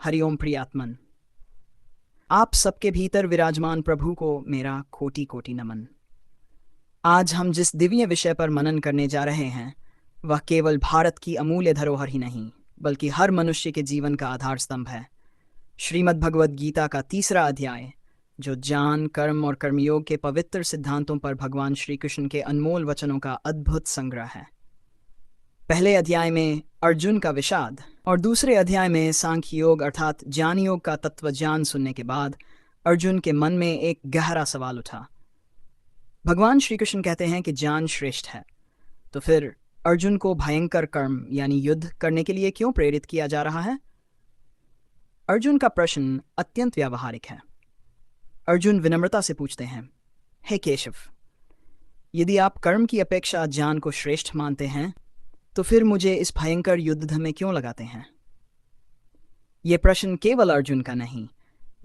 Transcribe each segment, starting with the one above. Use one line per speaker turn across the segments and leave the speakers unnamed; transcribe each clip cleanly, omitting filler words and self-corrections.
हरिओम प्रियात्मन। आप सबके भीतर विराजमान प्रभु को मेरा कोटि कोटि नमन। आज हम जिस दिव्य विषय पर मनन करने जा रहे हैं वह केवल भारत की अमूल्य धरोहर ही नहीं बल्कि हर मनुष्य के जीवन का आधार स्तंभ है। श्रीमद् भगवद गीता का 3रा अध्याय, जो ज्ञान, कर्म और कर्मयोग के पवित्र सिद्धांतों पर भगवान श्री कृष्ण के अनमोल वचनों का अद्भुत संग्रह है। पहले अध्याय में अर्जुन का विषाद और दूसरे अध्याय में सांख्य योग अर्थात ज्ञान योग का तत्व ज्ञान सुनने के बाद अर्जुन के मन में एक गहरा सवाल उठा। भगवान श्री कृष्ण कहते हैं कि ज्ञान श्रेष्ठ है, तो फिर अर्जुन को भयंकर कर्म यानी युद्ध करने के लिए क्यों प्रेरित किया जा रहा है? अर्जुन का प्रश्न अत्यंत व्यावहारिक है। अर्जुन विनम्रता से पूछते हैं, हे केशव, यदि आप कर्म की अपेक्षा ज्ञान को श्रेष्ठ मानते हैं तो फिर मुझे इस भयंकर युद्ध में क्यों लगाते हैं? ये प्रश्न केवल अर्जुन का नहीं,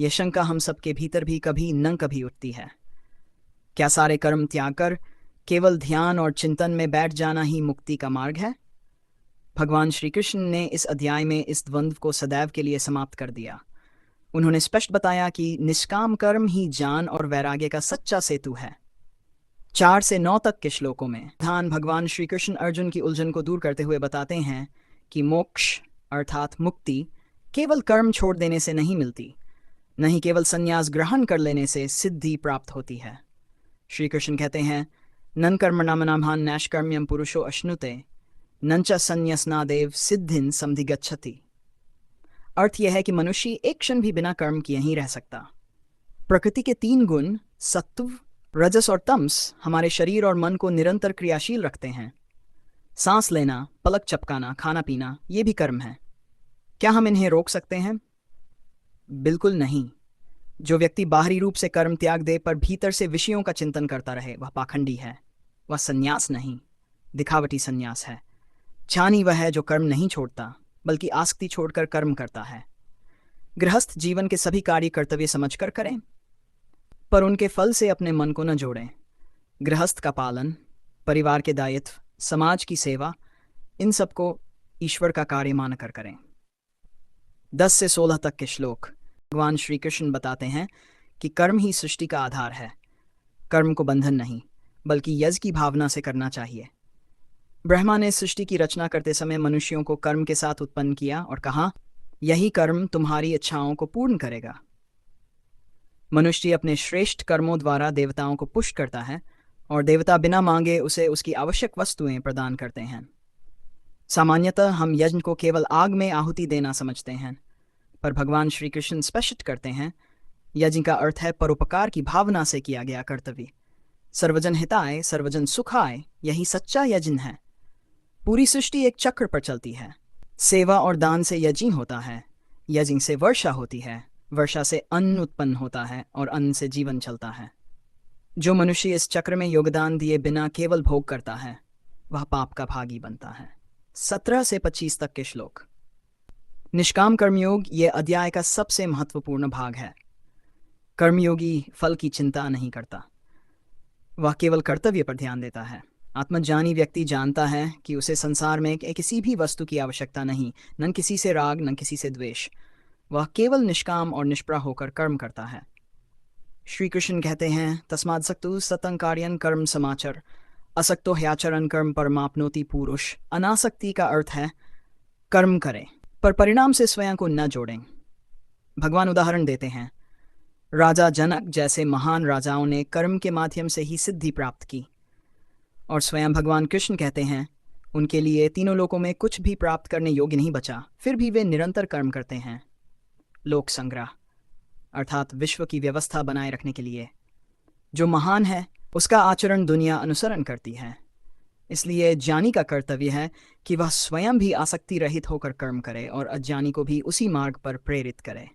ये शंका हम सबके भीतर भी कभी न कभी उठती है। क्या सारे कर्म त्याग कर केवल ध्यान और चिंतन में बैठ जाना ही मुक्ति का मार्ग है? भगवान श्री कृष्ण ने इस अध्याय में इस द्वंद्व को सदैव के लिए समाप्त कर दिया। उन्होंने स्पष्ट बताया कि निष्काम कर्म ही ज्ञान और वैराग्य का सच्चा सेतु है। 4 से 9 तक के श्लोकों में भगवान श्री कृष्ण अर्जुन की उलझन को दूर करते हुए बताते हैं कि मोक्ष अर्थात मुक्ति केवल कर्म छोड़ देने से नहीं मिलती, नहीं केवल संन्यास ग्रहण कर लेने से सिद्धि प्राप्त होती है। श्री कृष्ण कहते हैं, नन कर्मणामनाभान नैष्कर्म्यम पुरुषो अश्नुते नंच संन्यासनादेव सिद्धिन समधिगच्छति। अर्थ यह है कि मनुष्य एक क्षण भी बिना कर्म किए ही रह सकता। प्रकृति के 3 गुण सत्व, रजस और तमस हमारे शरीर और मन को निरंतर क्रियाशील रखते हैं। सांस लेना, पलक चपकाना, खाना पीना, ये भी कर्म है। क्या हम इन्हें रोक सकते हैं? बिल्कुल नहीं। जो व्यक्ति बाहरी रूप से कर्म त्याग दे पर भीतर से विषयों का चिंतन करता रहे वह पाखंडी है। वह संन्यास नहीं, दिखावटी संन्यास है। ज्ञानी वह है जो कर्म नहीं छोड़ता बल्कि आसक्ति छोड़कर कर्म करता है। गृहस्थ जीवन के सभी कार्य कर्तव्य समझकर करें, पर उनके फल से अपने मन को न जोड़ें। गृहस्थ का पालन, परिवार के दायित्व, समाज की सेवा, इन सबको ईश्वर का कार्य मानकर करें। 10 से 16 तक के श्लोक भगवान श्री कृष्ण बताते हैं कि कर्म ही सृष्टि का आधार है। कर्म को बंधन नहीं बल्कि यज्ञ की भावना से करना चाहिए। ब्रह्मा ने सृष्टि की रचना करते समय मनुष्यों को कर्म के साथ उत्पन्न किया और कहा, यही कर्म तुम्हारी इच्छाओं को पूर्ण करेगा। मनुष्य अपने श्रेष्ठ कर्मों द्वारा देवताओं को पुष्ट करता है और देवता बिना मांगे उसे उसकी आवश्यक वस्तुएं प्रदान करते हैं। सामान्यतः हम यज्ञ को केवल आग में आहुति देना समझते हैं, पर भगवान श्री कृष्ण स्पष्ट करते हैं, यज्ञ का अर्थ है परोपकार की भावना से किया गया कर्तव्य। सर्वजन हिताय सर्वजन सुखाय, यही सच्चा यज्ञ है। पूरी सृष्टि एक चक्र पर चलती है। सेवा और दान से यज्ञ होता है, यज्ञ से वर्षा होती है, वर्षा से अन्न उत्पन्न होता है और अन्न से जीवन चलता है। जो मनुष्य इस चक्र में योगदान दिए बिना केवल भोग करता है वह पाप का भागी बनता है। 17 से 25 तक के श्लोक। निष्काम कर्मयोग ये अध्याय का सबसे महत्वपूर्ण भाग है। कर्मयोगी फल की चिंता नहीं करता, वह केवल कर्तव्य पर ध्यान देता है। आत्मज्ञानी व्यक्ति जानता है कि उसे संसार में किसी भी वस्तु की आवश्यकता नहीं, न किसी से राग न किसी से द्वेष। वह केवल निष्काम और निष्प्रह होकर कर्म करता है। श्री कृष्ण कहते हैं, तस्माद् सक्तु सतंकार्यन कर्म समाचर असक्तो ह्याचरण कर्म परमाप्नोति पुरुष। अनासक्ति का अर्थ है कर्म करें पर परिणाम से स्वयं को न जोड़ें। भगवान उदाहरण देते हैं, राजा जनक जैसे महान राजाओं ने कर्म के माध्यम से ही सिद्धि प्राप्त की, और स्वयं भगवान कृष्ण कहते हैं, उनके लिए तीनों लोकों में कुछ भी प्राप्त करने योग्य नहीं बचा, फिर भी वे निरंतर कर्म करते हैं। लोक संग्रह अर्थात विश्व की व्यवस्था बनाए रखने के लिए। जो महान है उसका आचरण दुनिया अनुसरण करती है। इसलिए ज्ञानी का कर्तव्य है कि वह स्वयं भी आसक्ति रहित होकर कर्म करे और अज्ञानी को भी उसी मार्ग पर प्रेरित करे।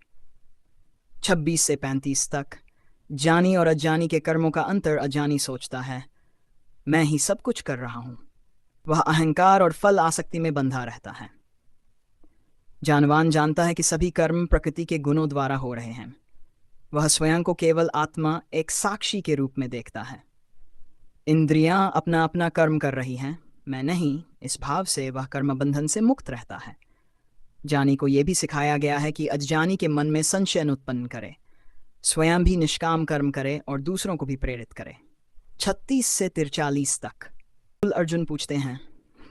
26 से 35 तक। ज्ञानी और अज्ञानी के कर्मों का अंतर अज्ञानी सोचता है, मैं ही सब कुछ कर रहा हूं। वह अहंकार और फल आसक्ति में बंधा रहता है। ज्ञानवान जानता है कि सभी कर्म प्रकृति के गुणों द्वारा हो रहे हैं। वह स्वयं को केवल आत्मा, एक साक्षी के रूप में देखता है। इंद्रियां अपना अपना कर्म कर रही हैं, मैं नहीं, इस भाव से वह कर्म बंधन से मुक्त रहता है। ज्ञानी को यह भी सिखाया गया है कि अज्ञानी के मन में संशय उत्पन्न करे, स्वयं भी निष्काम कर्म करे और दूसरों को भी प्रेरित करे। 36 से 43 तक अर्जुन पूछते हैं,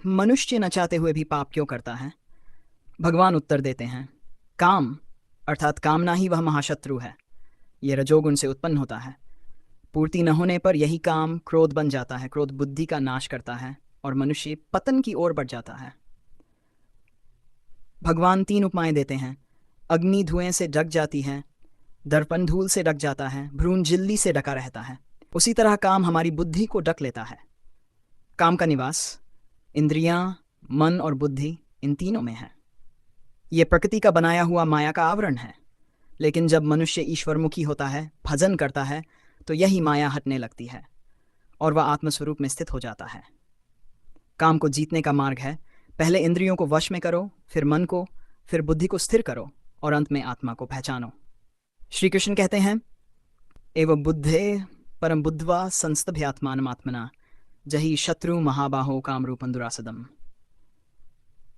मनुष्य न चाहते हुए भी पाप क्यों करता है? भगवान उत्तर देते हैं, काम अर्थात कामना ही वह महाशत्रु है। यह रजोगुण से उत्पन्न होता है। पूर्ति न होने पर यही काम क्रोध बन जाता है। क्रोध बुद्धि का नाश करता है और मनुष्य पतन की ओर बढ़ जाता है। भगवान 3 उपमाएं देते हैं। अग्नि धुएं से ढक जाती है, दर्पण धूल से ढक जाता है, भ्रूण झिल्ली से ढका रहता है। उसी तरह काम हमारी बुद्धि को ढक लेता है। काम का निवास इंद्रियां, मन और बुद्धि इन तीनों में है। यह प्रकृति का बनाया हुआ माया का आवरण है। लेकिन जब मनुष्य ईश्वरमुखी होता है, भजन करता है, तो यही माया हटने लगती है और वह आत्मस्वरूप में स्थित हो जाता है। काम को जीतने का मार्ग है, पहले इंद्रियों को वश में करो, फिर मन को, फिर बुद्धि को स्थिर करो और अंत में आत्मा को पहचानो। श्री कृष्ण कहते हैं, एवं बुद्धे परम बुद्ध्वा संस्तभ्यात्मानमात्मना जही शत्रु महाबाहो कामरूपं दुरासदम।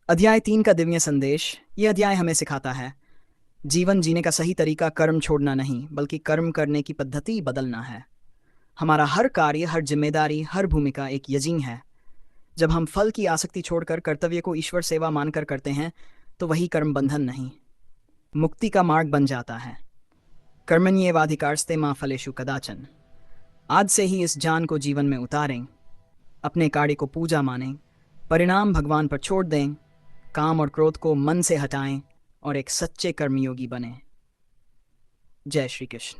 अध्याय 3 का दिव्य संदेश। यह अध्याय हमें सिखाता है, जीवन जीने का सही तरीका कर्म छोड़ना नहीं, बल्कि कर्म करने की पद्धति बदलना है। हमारा हर कार्य, हर जिम्मेदारी, हर भूमिका एक यज्ञ है। जब हम फल की आसक्ति छोड़कर कर्तव्य को ईश्वर सेवा मानकर करते हैं, तो वही कर्म बंधन नहीं, मुक्ति का मार्ग बन जाता है। कर्मण्येवाधिकारस्ते मा फलेषु कदाचन। आज से ही इस ज्ञान को जीवन में उतारें, अपने कार्य को पूजा मानें, परिणाम भगवान पर छोड़ दें, काम और क्रोध को मन से हटाएं और एक सच्चे कर्मयोगी बने। जय श्री कृष्ण।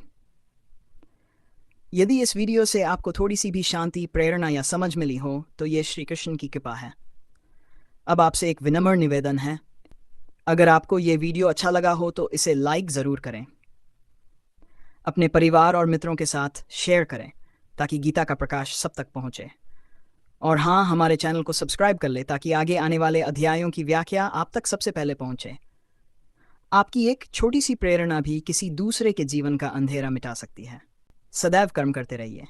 यदि इस वीडियो से आपको थोड़ी सी भी शांति, प्रेरणा या समझ मिली हो, तो ये श्री कृष्ण की कृपा है। अब आपसे एक विनम्र निवेदन है, अगर आपको ये वीडियो अच्छा लगा हो तो इसे लाइक ज़रूर करें, अपने परिवार और मित्रों के साथ शेयर करें ताकि गीता का प्रकाश सब तक पहुंचे। और हाँ, हमारे चैनल को सब्सक्राइब कर ले ताकि आगे आने वाले अध्यायों की व्याख्या आप तक सबसे पहले पहुंचे। आपकी एक छोटी सी प्रेरणा भी किसी दूसरे के जीवन का अंधेरा मिटा सकती है। सदैव कर्म करते रहिए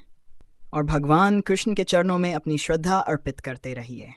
और भगवान कृष्ण के चरणों में अपनी श्रद्धा अर्पित करते रहिए।